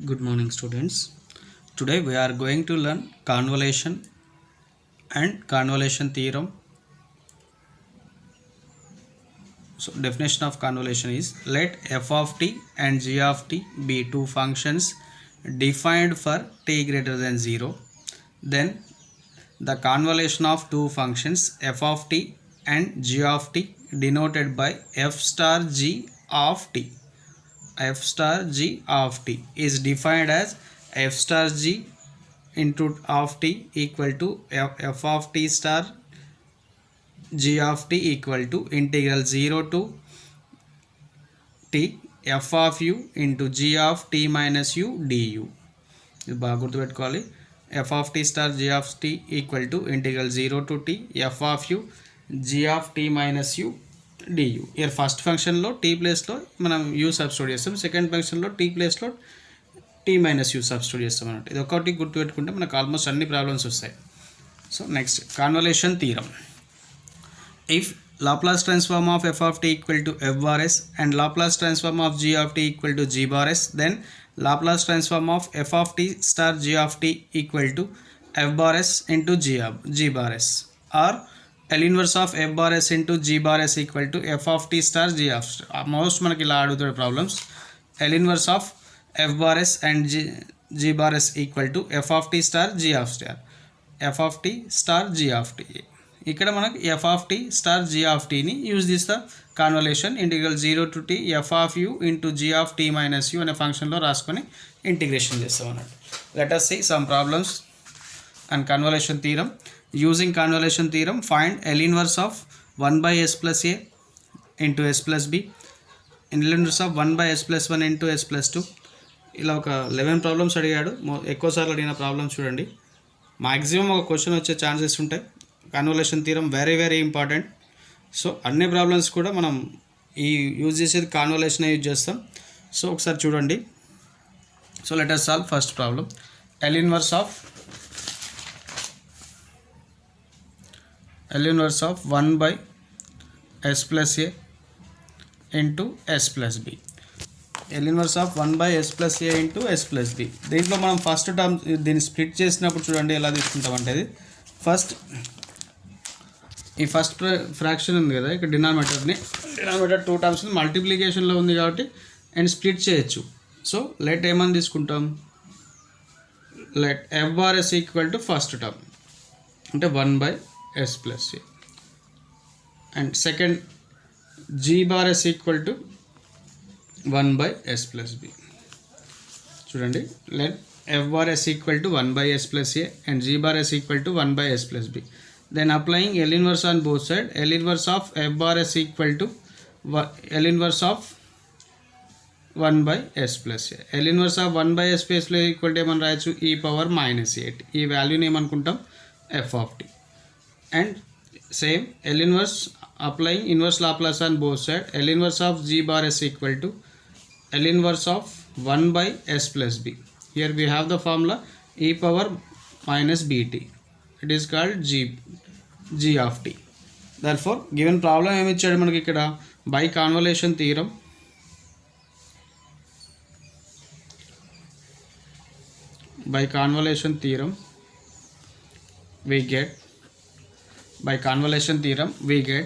Good morning, students. Today we are going to learn convolution and convolution theorem. So, definition of convolution is let f of t and g of t be two functions defined for t greater than 0. Then the convolution of two functions f of t and g of t denoted by f star g of t. F star g of t is defined as f star g into of t equal to f of t star g of t equal to integral 0 to t f of u into g of t minus u du. ఇది బాగా గుర్తుపెట్టుకోవాలి. f of t star g of t equal to integral 0 to t f of u g of t minus u du. ఇక్కడ first ఫంక్షన్లో t ప్లేస్లో మనం u substitute చేస్తాం, second ఫంక్షన్లో t ప్లేస్లో t మైనస్ u సబ్స్టిట్యూట్ చేస్తాం అన్నట్టు. ఇది ఒకటి గుర్తుపెట్టుకుంటే మనకు ఆల్మోస్ట్ అన్ని ప్రాబ్లమ్స్ వస్తాయి. So next convolution theorem. If Laplace transform of f of t equal to f bar s and Laplace transform of g of t equal to g bar s, then Laplace transform of f of t star g of t equal to f bar s into g bar s, or L inverse of f bar s into g bar s equal to f of t star g of t. Most మనకి ఇలా అడుగుతాడు problems. L inverse of f bar s and g bar s equal to f of t star g of t, f of t star g of t. ఇక్కడ మనకు f of t star g of tని use చేస్తా convolution integral 0 to t f of u into g of t minus u అనే ఫంక్షన్లో రాసుకొని integration చేస్తాం అన్నట్టు. Let us see some problems and convolution theorem. Using convolution theorem, find L inverse of 1 by s plus a into s plus b, L inverse of 1 by s plus 1 into s plus 2. ఇలా ఒక 11 problems అడిగాడు. ఎక్కువసార్లు అడిగిన problems చూడండి. Maximum ఒక question వచ్చే chances ఉంటాయి. Convolution theorem very important. So అన్ని ప్రాబ్లమ్స్ కూడా మనం ఈ యూజ్ చేసేది కాన్వల్యూషన్ యూజ్ చేస్తాం. సో ఒకసారి చూడండి. So let us solve first problem. L inverse of 1 by s plus a into s plus b. L inverse of 1 by s plus a into s plus b. దీంట్లో మనం first term దీన్ని split చేసినప్పుడు చూడండి ఎలా తీసుకుంటామంటే, ఇది first ఈ first fraction ఉంది కదా, ఇక్కడ డినామినేటర్ 2 టర్మ్స్ మల్టిప్లికేషన్లో ఉంది కాబట్టి అండ్ స్ప్లిట్ చేయొచ్చు. సో లెట్ ఏమని తీసుకుంటాం, let F bar S equal to first term అంటే 1 by s plus a and second g bar S equal to 1 by s plus b. చూడండి, let F bar S equal to 1 by s plus a and g bar s equal to 1 by s plus b. Then applying L inverse on both sides, L inverse of f bar s equal to L inverse of 1 by s plus a. L inverse of 1 by s plus a equal to ఏమని రాయొచ్చు, e power minus 8. ఈ వాల్యూని ఏమనుకుంటాం, f of t. And same L inverse, applying inverse Laplace on both sides, L inverse of g bar s equal to L inverse of 1 by s plus b. Here we have the formula e power minus bt. It is called g of t. Therefore given problem ఏమి ఇచ్చాడు మనకి ఇక్కడ, by convolution theorem we get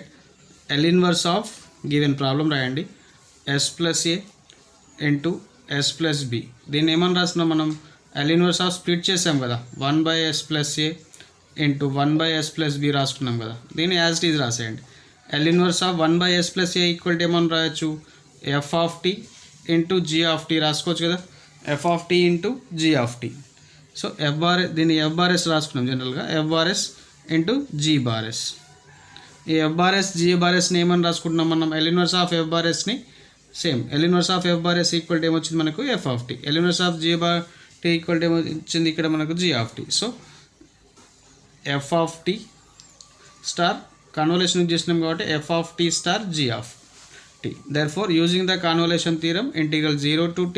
L inverse of given problem రాయండి s plus a into s plus b. దీన్ని ఏమని రాస్తున్నాం మనం, L inverse of split చేసాం కదా, 1 by s plus a into 1 by s plus b రాసుకున్నాం కదా, దీన్ని యాజ్ ఇట్ ఈజ్ రాసేయండి. L inverse of 1 by s plus a equal to ఏమని రాయొచ్చు, f of t into g of t రాసుకోవచ్చు కదా, f of t into g of t. So దీన్ని f bar s రాసుకున్నాం జనరల్గా, f bar s into g bar s. ఈ f bar s g bar sని ఏమని రాసుకుంటున్నాం మనం, L inverse of f bar sని same L inverse of f bar s equal to ఏమొచ్చింది మనకు, f of t. L inverse of g bar t equal to ఏమొచ్చింది ఇక్కడ మనకు, g of t. So f of t star convolution use చేసినాం కాబట్టి f of t star g of t. Therefore using the convolution theorem, integral 0 to t,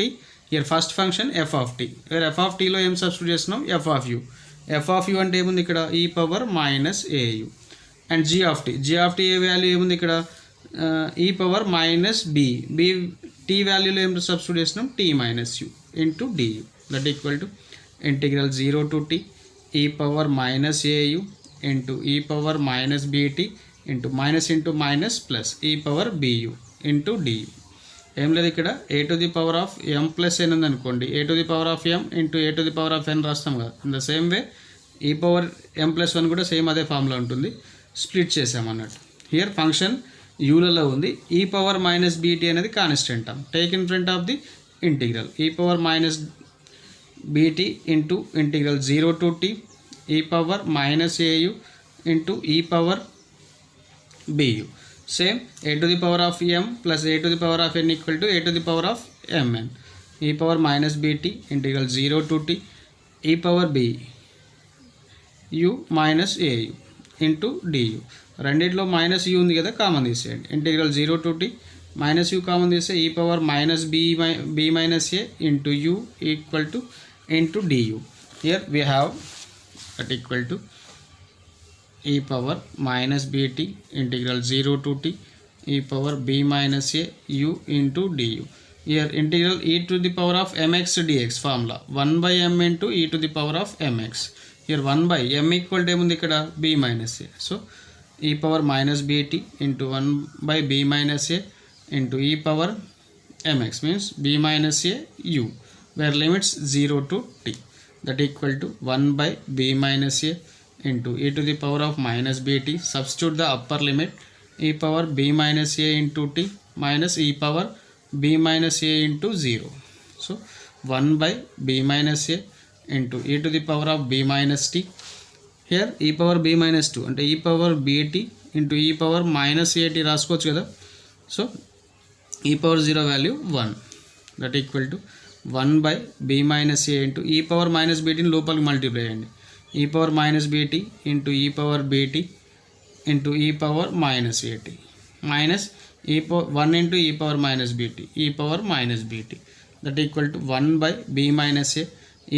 here first function f of t, where f of t లో ఏం substitute చేస్తున్నాం, f of u. f of u అంటే ఏముంది ఇక్కడ, e power minus au. And g of t ఏ value ఏముంది ఇక్కడ, e power minus b t వాల్యూలో ఏం సబ్స్టిట్యూట్ చేసినాం, t minus u into du that equal to integral 0 to t e power minus au into e power minus bt into minus plus e power bu into du. ఏం లేదు ఇక్కడ a to the power of m plus n ఉందనుకోండి, a to the power of m into A to the power of n రాస్తాం కదా. In the same way e power m plus one కూడా same అదే ఫామ్లో ఉంటుంది, split చేసామన్నట్టు. Here function యూలలో ఉంది, ఈ పవర్ మైనస్ బీటీ అనేది constant term, take in front of the integral e power minus bt into integral 0 to t e power minus au into e power bu. Same a to the power of m plus a to the power of N equal to a to the power of mn e power minus bt integral 0 to t e power b u minus au into du. రెండిట్లో minus u ఉంది కదా, common తీసేయండి. Integral 0 to t minus u common తీస్తే e power minus b minus a into u equal to into du. Here we have that equal to e power minus bt integral 0 to t e power b minus A u into du. Here integral e to the power of mx dx formula 1/m into e to the power of mx. Here 1/m equal to ఏముంది ఇక్కడ, b minus a. So e power minus bt into 1/b minus a into e power mx means b minus a u where limits 0 to t that equal to 1 by b minus a into e to the power of minus bt. Substitute the upper limit e power b minus a into t minus e power b minus a into 0. So 1 by b minus a into e to the power of b minus t. Here e power b minus 2 అంటే e power bt into e power minus at రాసుకోవచ్చు కదా. So e power 0 value 1 that equal to 1 by b minus a into e power minus bt ని లోపలికి multiply చేయండి. e power minus bt into e power bt into e power minus at minus e power 1 into e power minus bt e power minus bt that equal to 1 by b minus a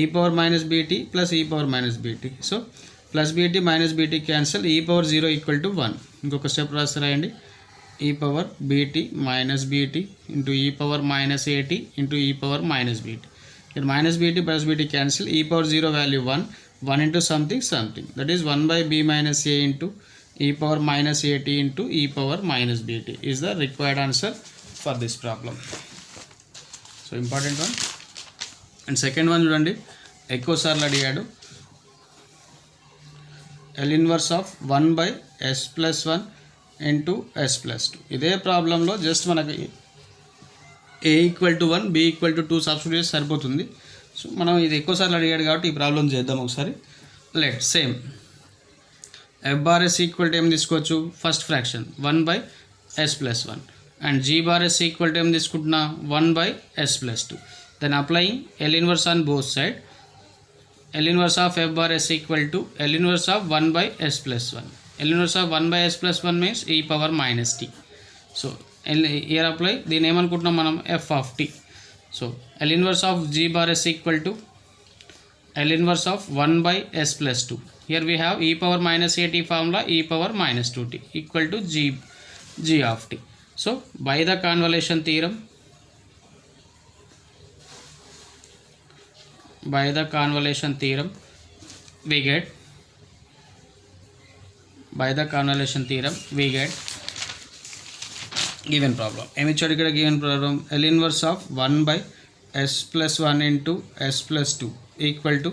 e power minus bt plus e power minus bt. So plus bt minus bt cancel, e power 0 equal to 1. ఇంకొక step రాస్తారండి, e power bt minus bt into e power minus at into e power minus bt. Here minus bt plus bt cancel, e power 0 value 1 into something that is 1 by b minus a into e power minus at into e power minus bt is the required answer for this problem. So important one. And second one చూడండి, ఎక్కువ సార్లు అడిగాడు, L inverse of 1 by s plus 1 into s plus 2. ఇదే ప్రాబ్లంలో just మనకి a equal to 1 b equal to 2 substitute చేసి సరిపోతుంది. So మనం ఇది ఎక్కువసార్లు అడిగాడు కాబట్టి ఈ ప్రాబ్లం చేద్దాం ఒకసారి. Let same f bar s equal to ఏం తీసుకోవచ్చు, first fraction 1 by s plus 1 and g bar s equal to ఏం తీసుకుంటున్నా 1 by s plus 2. Then applying L inverse on both side, L inverse of f bar s equal to L inverse of 1 by s plus 1. L inverse of 1 by s plus 1 means e power minus t. So here apply the name అనుకుంటున్నాం మనం f of t. So L inverse of g bar s equal to L inverse of 1 by s plus 2. Here we have e power minus at formula, e power minus 2t equal to g of t. So by the convolution theorem, we get given problem. ఏమి ఇచ్చాడు ఇక్కడ given problem, L inverse of 1 by s plus 1 into s plus 2 equal to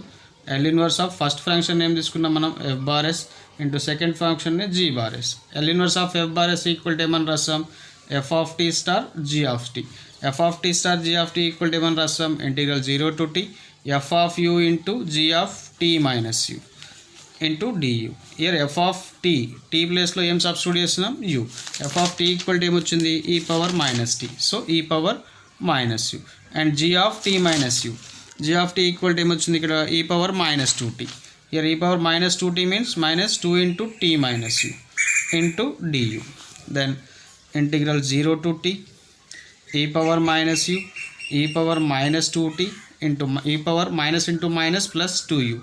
L inverse of first function ఏం తీసుకున్నాం మనం f bar s into second function g bar s. L inverse of f bar s equal to ఏమని రాస్తాం, f of t star g of t. f of t star g of t equal to ఏమని రాస్తాం, integral 0 to t f of u into g of t minus u into du. Here f of t ప్లేస్లో ఏం substitute చేస్తున్నాం, u. f of t equal to ఏమొచ్చింది, e power minus t. So e power minus u and g of t మైనస్ u. g of t equal to ఏమొచ్చింది ఇక్కడ, e power minus 2t. Here e power minus 2t means minus 2 into t minus u into du. Then integral 0 to t e power minus u e power minus 2t into e power minus into minus plus 2u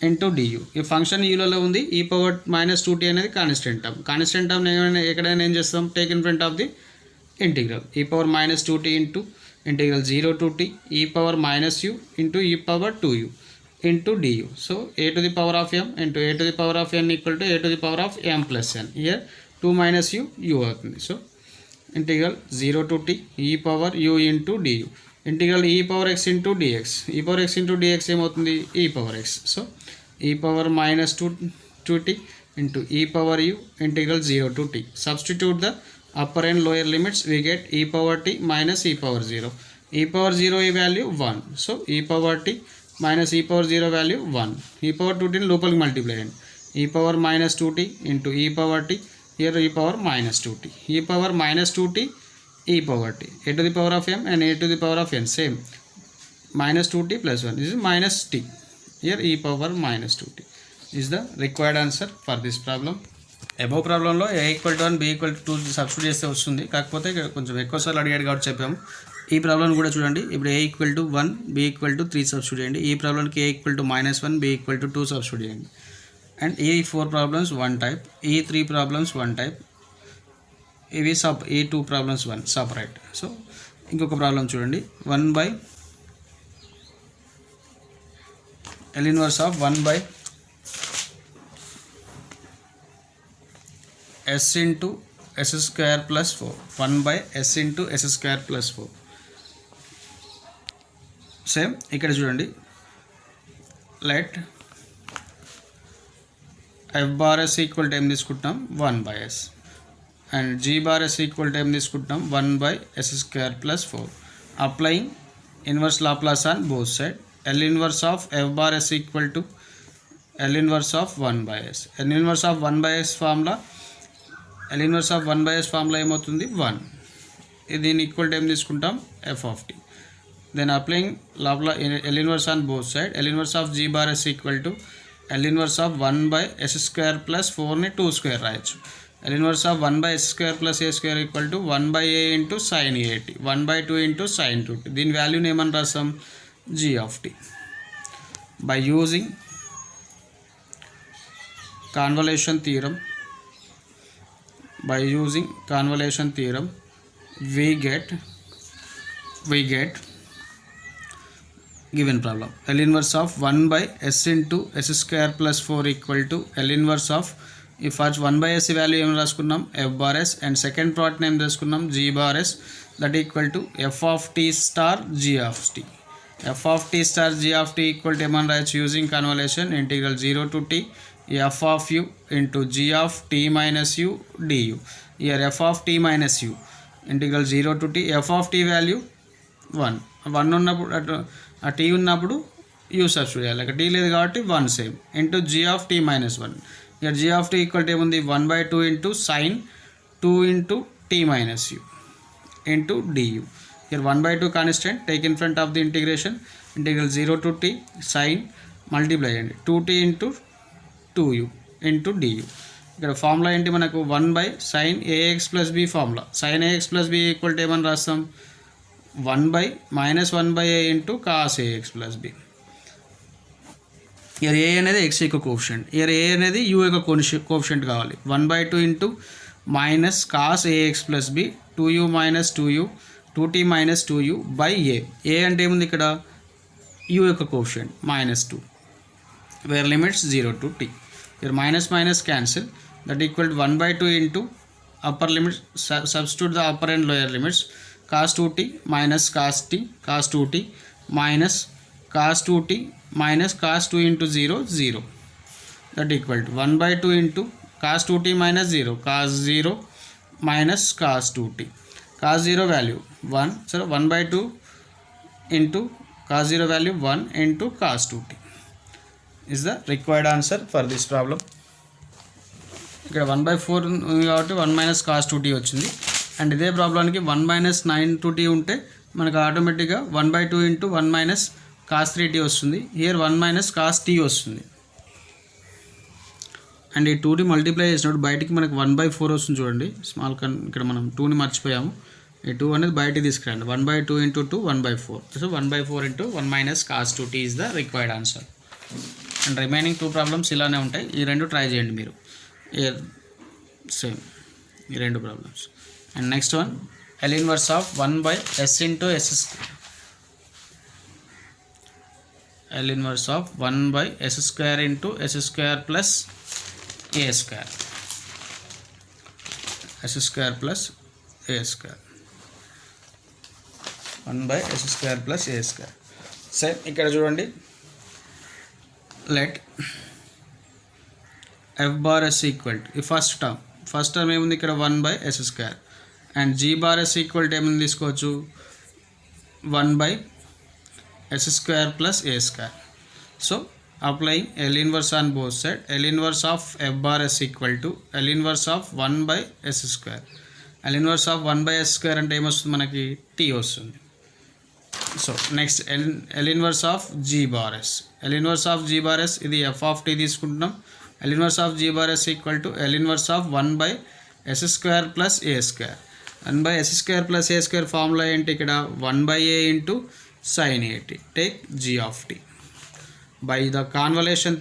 into du. ఈ function యూలలో ఉంది, e power minus 2t అనేది constant term. Constant term ఎక్కడైనా ఏం చేస్తాం, take in front of the integral e power minus 2t into integral 0 to t e power minus u into e power 2u into du. So a to the power of m into a to the power of n equal to a to the power of m plus n. Here 2 minus u అవుతుంది. So integral 0 to t e power u into du. Integral e power x into dx. E power x into dx ఏమవుతుంది? e power x. So e power minus 2t into e power u integral 0 to t. Substitute the upper and lower limits, we get e power t minus e power 0. E power 0 value 1. So e power t minus e power 0 value 1. E power 2t లోపలికి multiply అయ్యండి. e power minus 2t into e power t. Here e power minus 2t. e power minus 2t e power t. A to the power of m and a to the power of n. Same. Minus 2t plus 1. This is minus t. Here e power minus 2t. Is the required answer for this problem. Above ప్రాబ్లంలో a equal to 1 b equal to 2 substitute చేస్తే వస్తుంది. కాకపోతే ఇక్కడ కొంచెం ఎక్కువ సార్లు అడిగాడు కాబట్టి చెప్పాము. ఈ ప్రాబ్లం కూడా చూడండి. ఇప్పుడు a equal to 1 b equal to 3 substitute చేయండి. ఈ ప్రాబ్లంకి a equal to -1 b equal to 2 substitute చేయండి. అండ్ ఈ 4 ప్రాబ్లమ్స్ 1 టైప్, ఈ 3 ప్రాబ్లమ్స్ 1 టైప్, ఇవి ఈ 2 ప్రాబ్లమ్స్ 1 సపరేట్. సో ఇంకొక ప్రాబ్లం చూడండి. 1 by L inverse of 1 by s into s square plus 4. 1 by s into s square plus 4. Same ఇక్కడ చూడండి. Let f bar s equal to ఏం తీసుకుంటాం 1 by s and g bar s equal to ఏం తీసుకుంటాం 1 by s square plus 4. Applying inverse Laplace on both side. L inverse of f bar s equal to L inverse of 1 by s. L inverse of 1 by s formula, L inverse of 1 by s formula ఏమవుతుంది 1. దీని equal to ఏం తీసుకుంటాం f of t. Then applying L inverse on both side. L inverse of g bar s equal to L inverse of 1 by s square plus 4ని 2 square రాయొచ్చు. L inverse of 1 by s square plus a square equal to 1 by a into sin at, 1 by 2 into sin 2t. దీని వాల్యూని ఏమని రాస్తాం g of t. By using convolution theorem, we get given problem L inverse of 1 by s into s square plus 4 equal to L inverse of, if first 1 by s value ఏం రాసుకున్నాం f bar s and second product name రాసుకున్నాం g bar s, that equal to f of t star g of t. f of t star g of t equal to ఏమని రాయొచ్చు using convolution integral 0 to t f of u into g of t minus u du. Here f of t minus u integral 0 to t, f of t value 1 ఉన్నప్పుడు ఆ t ఉన్నప్పుడు u substitute చేయాలి. అక్కడ t లేదు కాబట్టి 1 same into g of t minus 1. ఇక్కడ g of t equal to ఏముంది 1 by 2 into sin 2 into t minus u into du. Here 1 by 2 constant, take in front of the integration, integral 0 to t sin multiply అండి 2t into 2u into du. ఇక్కడ formula ఏంటి మనకు 1 by sin ax plus b formula. sin ax plus b equal to ఏమని రాస్తాం 1 by minus 1 by a into cos ax plus b. Year a అనేది x యొక్క coefficient, year a అనేది u యొక్క coefficient కావాలి. 1 by 2 into minus cos ax plus b 2u minus 2u 2t minus 2u by a. a అంటే ఏముంది ఇక్కడ u యొక్క coefficient -2 where limits 0 to t. Here minus minus cancel, that equal to 1 by 2 into upper limits, substitute the upper and lower limits, cos 2t minus cos t, cos 2t minus cos 2t minus cos 2 into 0 0, that equal to 1 by 2 into cos 2t minus 0, cos 0 minus cos 2t. Cos 0 value 1, so 1 by 2 into cos 0 value 1 into cos 2t is the required answer for this problem. ఇక్కడ 1 by 4 ఉంది కాబట్టి 1 minus cos 2t వచ్చింది. And ఇదే ప్రాబ్లంకి 1 minus 9 2t ఉంటే మనకు ఆటోమేటిక్గా 1 by 2 into 1 minus cos 3t వస్తుంది. హియర్ 1 minus cos t వస్తుంది. అండ్ ఈ 2t మల్టిప్లై చేసినప్పుడు బయటికి మనకు 1 by 4 వస్తుంది చూడండి. స్మాల్ ఇక్కడ మనం 2ని మర్చిపోయాము. ఈ 2 అనేది బయటికి తీసుకురండి. 1 by 2 into 2 1 by 4. So 1 by 4 into 1 minus cos 2t is the required answer. And remaining 2 problems ఇలానే ఉంటాయి. ఈ రెండు ట్రై చేయండి మీరు, సేమ్ ఈ 2 problems. And next one L inverse of 1 by s into s square. L inverse of 1 by s square into s square plus a square. S square plus a square. 1 by s square plus a square. Same ఇక్కడ చూడండి, let f bar s equal to ఈ first term ఏముంది ఇక్కడ 1 by s square and g bar s equal to ఏముంది తీసుకోవచ్చు 1 by s square plus a square. So applying L inverse on both side, L inverse of f bar s equal to L inverse of 1 by s square. L inverse of 1 by s square అంటే ఏమొస్తుంది మనకి t వస్తుంది. So next L inverse of g bar s. L inverse of g bar s ఇది f of t తీసుకుంటున్నాం. L inverse of g bar s equal to L inverse of 1 by s square plus a square. 1 by s square plus a square formula ఏంటి ఇక్కడ 1 by a into sin at. Take g of t. By the convolution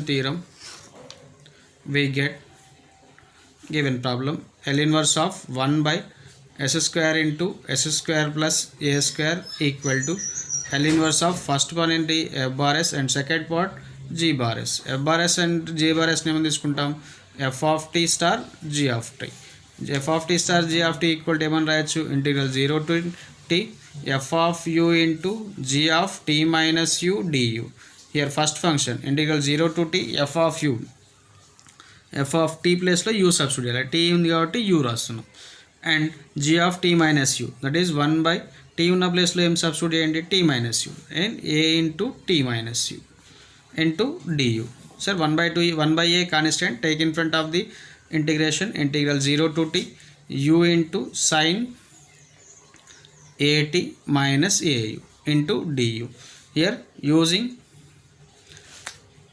theorem we get given problem L inverse of 1 by s square into s square plus a square equal to L inverse of first one into f bar s and second part g bar s. F bar s and g bar s నేమని తీసుకుంటాం f of t star g of t. f of t star g of t equal to ఏమని రాయొచ్చు integral 0 to t f of u into g of t minus u du. Here first function integral 0 to t f of u, f of t ప్లేస్లో u substitute చేయాలి. t ఉంది కాబట్టి u రాస్తున్నాం. And g of t minus u that is 1 by t ఉన్న ప్లేస్లో ఏం substitute చేయండి t minus u and a into t minus u into du. Sir 1 by a constant take in front of the integration integral 0 to t u into sin at minus au into du. Here using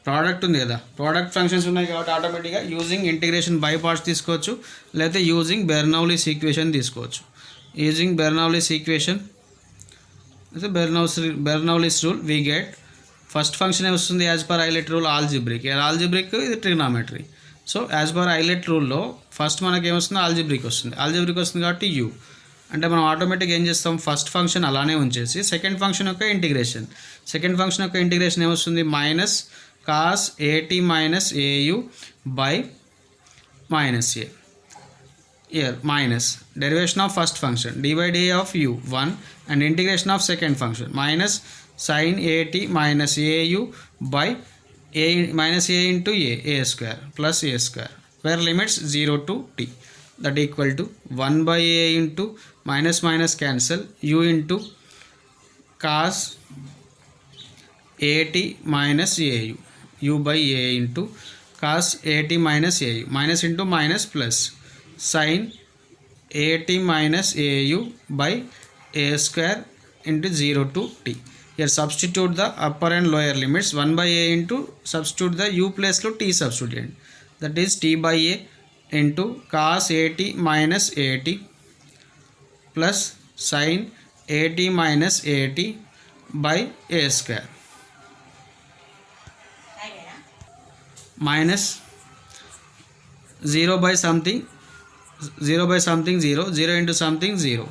product ఉంది కదా, product functions ఉన్నాయి కాబట్టి ఆటోమేటిక్గా using integration by parts తీసుకోవచ్చు, లేకపోతే using Bernoulli's equation తీసుకోవచ్చు. Using Bernoulli's equation అయితే Bernoulli's rule we get first function వస్తుంది as per ILATE rule algebraic. Algebraic ఇది trigonometry. So as per ILATE రూల్లో ఫస్ట్ మనకి ఏమొస్తుంది ఆల్జిబ్రిక్ వస్తుంది. ఆల్జిబ్రిక్ వస్తుంది కాబట్టి యూ అంటే మనం ఆటోమేటిక్గా ఏం చేస్తాం ఫస్ట్ ఫంక్షన్ అలానే ఉంచేసి సెకండ్ ఫంక్షన్ యొక్క ఇంటిగ్రేషన్ ఏమొస్తుంది minus cos at minus au by minus a. Here minus derivation of first function d by d of u 1 and integration of second function minus sin at minus au by a minus a into a square plus a square where limits 0 to t that equal to 1 by a into minus minus cancel u into cos at minus au u by a into cos at minus au minus into minus plus sin at minus au by a square into 0 to t. Here substitute the upper and lower limits 1 by a into substitute the u place lo t substitute that is t by a into cos at minus at plus sin at minus at by a square minus 0 by something 0 into something 0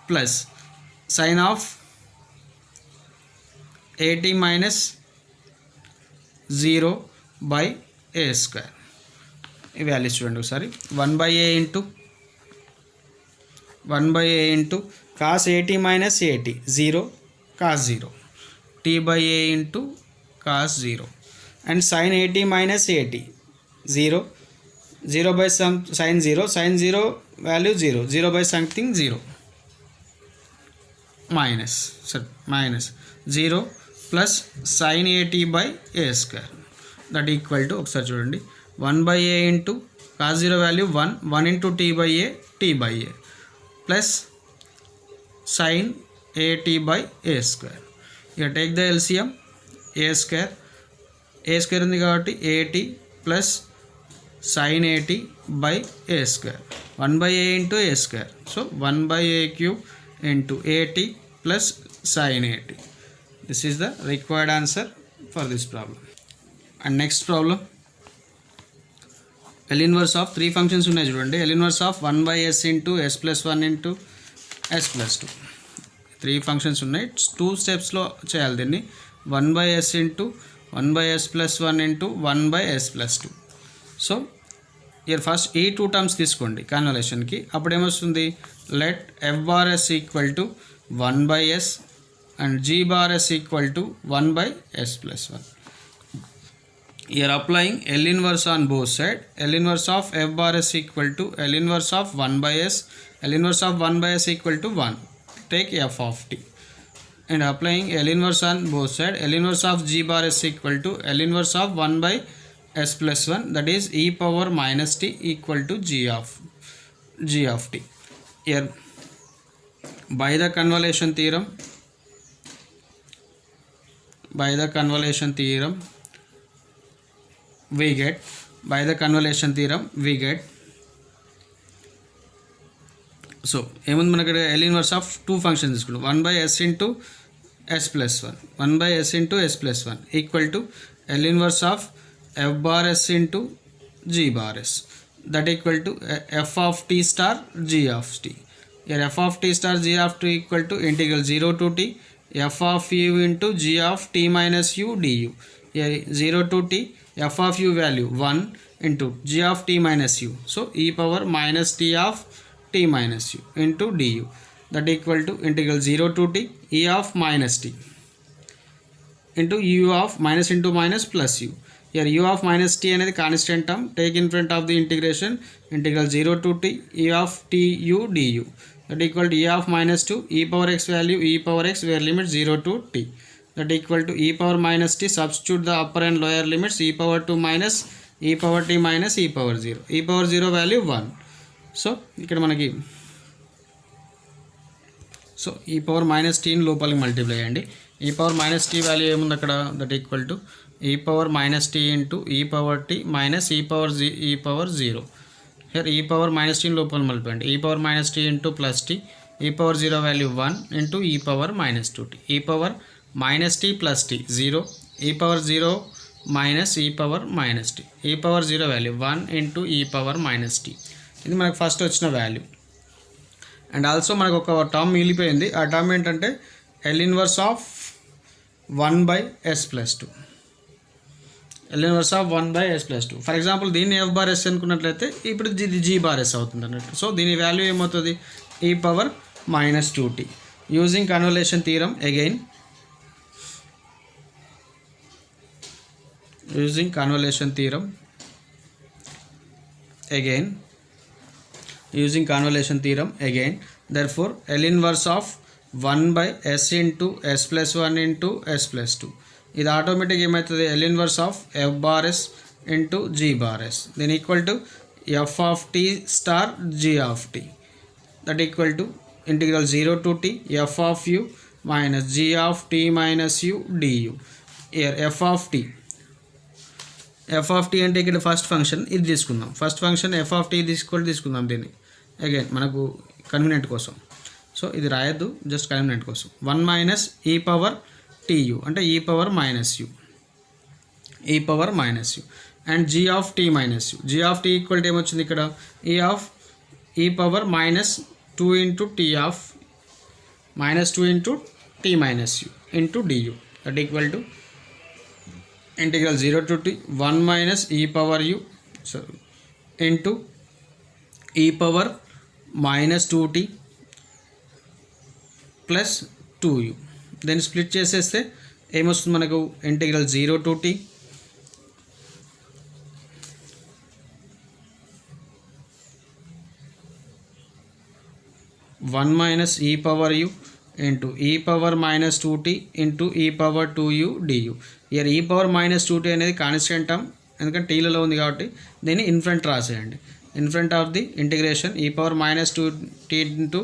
plus sin of at minus 0 by a square. ఈ values చూడండి ఒకసారి 1 by a into cos at minus at 0 cos 0 t by a into cos 0 and sin at minus at 0 by some sin 0 value 0 by something 0 minus 0 plus sin at by a square that equal to ఒకసారి చూడండి 1 by a into cos 0 value 1 into t by a plus sin at by a square. Here take the LCM a square ఉంది కాబట్టి at plus sin at by a square 1 by a into a square. So 1 by a cube into at plus sin at. This is the required answer for this problem. And next problem L inverse of 3 functions ఉన్నాయి చూడండి. L inverse of 1 by s into s plus 1 into s plus 2. 3 functions ఉన్నాయి. 2 స్టెప్స్లో చేయాలి దీన్ని. 1 by s into 1 by s plus 1 into 1 by s plus 2. So year first ఈ 2 terms తీసుకోండి కన్వల్యూషన్కి. అప్పుడు ఏమొస్తుంది, let f bar s equal to 1 by s and g bar s equal to 1 by s plus 1. You are applying L inverse on both sides. L inverse of f bar s equal to L inverse of 1 by s. L inverse of 1 by s equal to 1. Take f of t. And applying L inverse on both sides. L inverse of g bar s equal to L inverse of 1 by s plus 1. That is e power minus t equal to g of t. Here by the convolution theorem. We get by the convolution theorem we get so ఏముంది మనకి L inverse of 2 functions తీసుకుంటాం 1 by s into s plus 1 by s into s plus 1 equal to L inverse of f bar s into g bar s that equal to f of t star g of t. Here f of t star g of t equal to integral 0 to t f of u into g of t minus u du. Here 0 to t f of u value 1 into g of t minus u. So e power minus t of t minus u into du. That equal to integral 0 to t e of minus t into u of minus into minus plus u. Here u of minus t అనేది constant term. Take in front of the integration. Integral 0 to t e of t u du. That equal to e of minus 2 e power x value e power x where limit 0 to t. That equal to e power minus t. Substitute the upper and lower limits. E power 2 minus e power t minus e power 0. E power 0 value 1. So ఇక్కడ మనకి so e power minus t లోపలికి multiply చేయండి. e power minus t value ఏముంది అక్కడ, that equal to e power minus t into e power t minus e power 0. Here e power minus t లోపల multiply చేయండి. e power minus t into plus t e power 0 value 1 into e power minus 2t. e power minus t plus t 0 e power 0 minus e power minus t e power 0 value 1 into e power minus t. ఇది మనకు first వచ్చిన value. And also మనకు ఒక term మిగిలిపోయింది. ఆ term ఏంటంటే L inverse of 1 by s plus 2. L inverse of 1 by s plus 2. For example దీన్ని f bar s అనుకున్నట్లయితే ఇప్పుడు ఇది g bar s అవుతుంది అన్నట్టు. సో దీని వాల్యూ ఏమవుతుంది, e power minus 2t. Using convolution theorem again. Using convolution theorem again, therefore L inverse of 1 by s into s plus 1 into s plus 2. ఇది automatic ఏమవుతుంది, L inverse of f bar s into g bar s then equal to f of t star g of t. That equal to integral 0 to t f of u minus g of t minus u du. Here f of t అంటే ఇక్కడ first function ఇది తీసుకుందాం. First function f of t తీసుకుందాం దీన్ని again మనకు convenient కోసం. So ఇది రాయొద్దు, just convenient కోసం. 1 మైనస్ e పవర్ tu అంటే e power minus u and g of t మైనస్ u. g of t equal to ఏమొచ్చింది ఇక్కడ, e power minus 2 into t of minus 2 into t minus u into du. That equal to integral 0 to t 1 minus e power u into e power minus 2t plus 2u. then split చేసేస్తే ఏమొస్తుంది మనకు, integral 0 to t 1 minus e power u into e power minus 2t into e power 2u du. Here e power minus 2t అనేది constant term, ఎందుకంటే టీలలో ఉంది కాబట్టి దీన్ని in front రాసేయండి. In front of the integration e power minus 2t into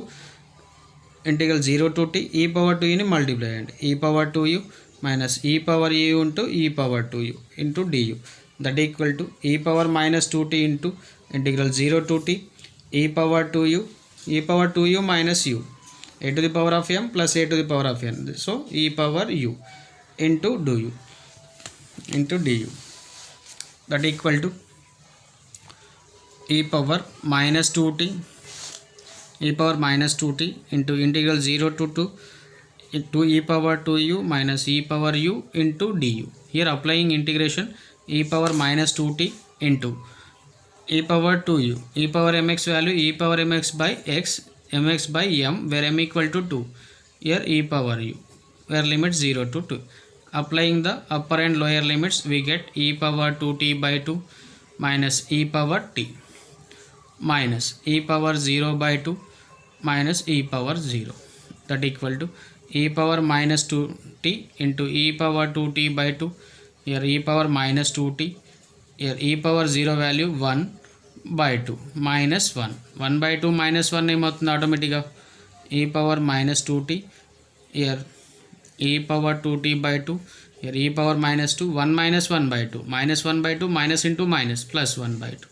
ఇంటిగ్రల్ 0 to t e power 2uని multiply చేయండి. e power 2u minus e power u into e power 2u into du. That equal to e power minus 2t into ఇంటిగ్రల్ 0 to t e power 2u minus u a to the power of m plus a to the power of n. So e power u into du. That equal to e power minus 2t into integral 0 to 2 e power 2u minus e power u into du. Here applying integration e power minus 2t into e power 2u, e power mx value e power mx by x, mx by m, where m equal to 2. Here e power u, where limit 0 to 2. Applying the upper and lower limits, we get e power 2t by 2 minus e power t minus e power 0 by 2 minus e power 0, that equal to e power minus 2t into e power 2t by 2. Here e power minus 2t, here e power 0 value 1 by 2 minus 1. 1 by 2 minus 1 ఏమవుతుంది ఆటోమేటిక్గా e power minus 2t. Here e power 2t by 2, here e power minus 2, 1 minus 1 by 2, minus 1 by 2, minus into minus, plus 1 by 2.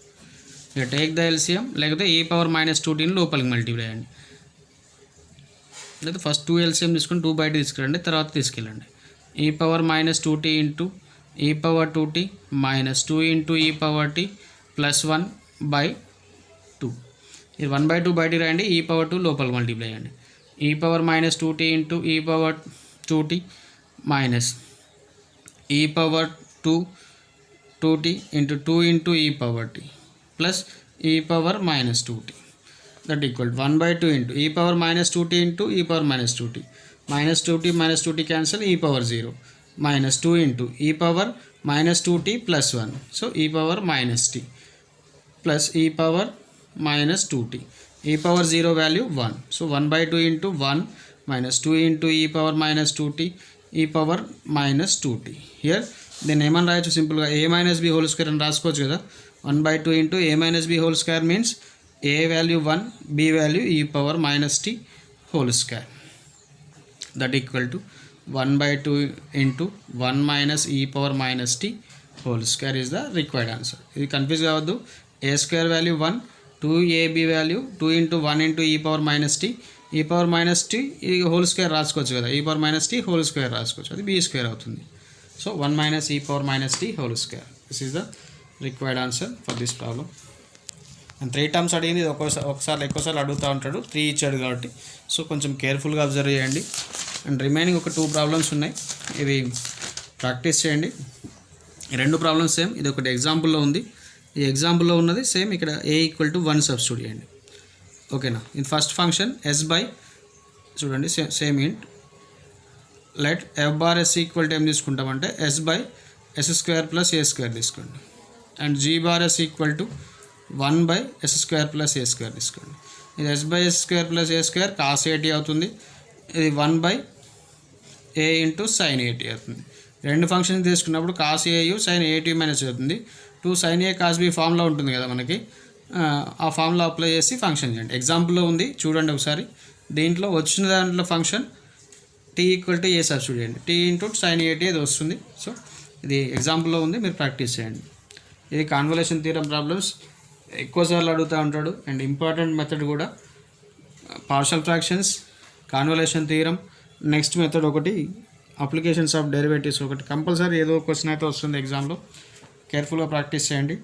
Here take the LCM, లేకపోతే e power minus 2t లోపలికి multiply చేయండి, లేదా first 2 LCM తీసుకుని 2 బయట తీసుకెళ్ళండి, తర్వాత తీసుకెళ్ళండి. e power minus 2t into e power 2t minus 2 into e power t plus 1 by 2. ఇది 1 by 2 బయటికి రాయండి, e power 2 లోపలికి మల్టిప్లై చేయండి. e power minus 2t into e power 2t minus e power 2t into 2 into e power t plus e power minus 2t, that equal 1 by 2 into e power minus 2t into e power minus 2t, minus 2t cancel, e power 0 minus 2 into e power minus 2t plus 1, so e power minus t plus e power minus 2t, e power 0 value 1, so 1 by 2 into 1 minus 2 into e power minus 2t e power minus 2t. Here దీన్ని ఏమని రాయొచ్చు సింపుల్గా a minus b whole square అని రాసుకోవచ్చు కదా. 1 by 2 into a minus b whole square means a value 1, b value e power minus t whole square, that equal to 1 by 2 into 1 minus e power minus t whole square is the required answer. ఇది confuse కావద్దు. a square value 1, 2ab value 2 into 1 into e power minus t, e power minus t ఇది whole square రాసుకోవచ్చు కదా, e power minus t whole square రాసుకోవచ్చు, అది b square అవుతుంది. So 1 minus e power minus t whole square, this is the required answer for this problem. And 3 terms అడిగింది, ఇది ఒకసారి ఎక్కువసార్లు అడుగుతూ ఉంటాడు, 3 ఇచ్చాడు కాబట్టి సో కొంచెం కేర్ఫుల్గా అబ్జర్వ్ చేయండి. అండ్ రిమైనింగ్ ఒక 2 ప్రాబ్లమ్స్ ఉన్నాయి, ఇవి ప్రాక్టీస్ చేయండి. 2 ప్రాబ్లమ్స్ సేమ్, ఇది ఒకటి ఎగ్జాంపుల్లో ఉంది, ఈ ఎగ్జాంపుల్లో ఉన్నది సేమ్ ఇక్కడ a ఈక్వల్ టు 1 సబ్స్టిట్యూట్ చేయండి, ఓకేనా. In first function s by చూడండి సేమ్ ఇంట్ let f bar s equal to ఏం తీసుకుంటామంటే s by s square plus a square తీసుకోండి, and g bar s equal to 1 by s square plus a square తీసుకోండి. ఇది s by s square plus a square cos 80 అవుతుంది, ఇది 1 by a into sine 80 అవుతుంది. రెండు functions తీసుకున్నప్పుడు cos au sign 80 minus అవుతుంది. 2 sine a cos b formula ఉంటుంది కదా మనకి, ఆ ఫార్ములా అప్లై చేసి ఫంక్షన్ చేయండి. ఎగ్జాంపుల్లో ఉంది చూడండి ఒకసారి, దీంట్లో వచ్చిన దాంట్లో function t equal to a substitute చేయండి, t ఇంటూ సైన్ 80 అది వస్తుంది. సో ఇది ఎగ్జాంపుల్లో ఉంది, మీరు ప్రాక్టీస్ చేయండి. ఇది కాన్వల్యూషన్ థియరం ప్రాబ్లమ్స్ ఎక్కువసార్లు అడుగుతూ ఉంటాడు, అండ్ ఇంపార్టెంట్ మెథడ్ కూడా partial fractions, convolution theorem, next method ఒకటి అప్లికేషన్స్ ఆఫ్ డెరివేటివ్స్ ఒకటి, కంపల్సరీ ఏదో క్వశ్చన్ అయితే వస్తుంది ఎగ్జామ్లో, కేర్ఫుల్గా ప్రాక్టీస్ చేయండి.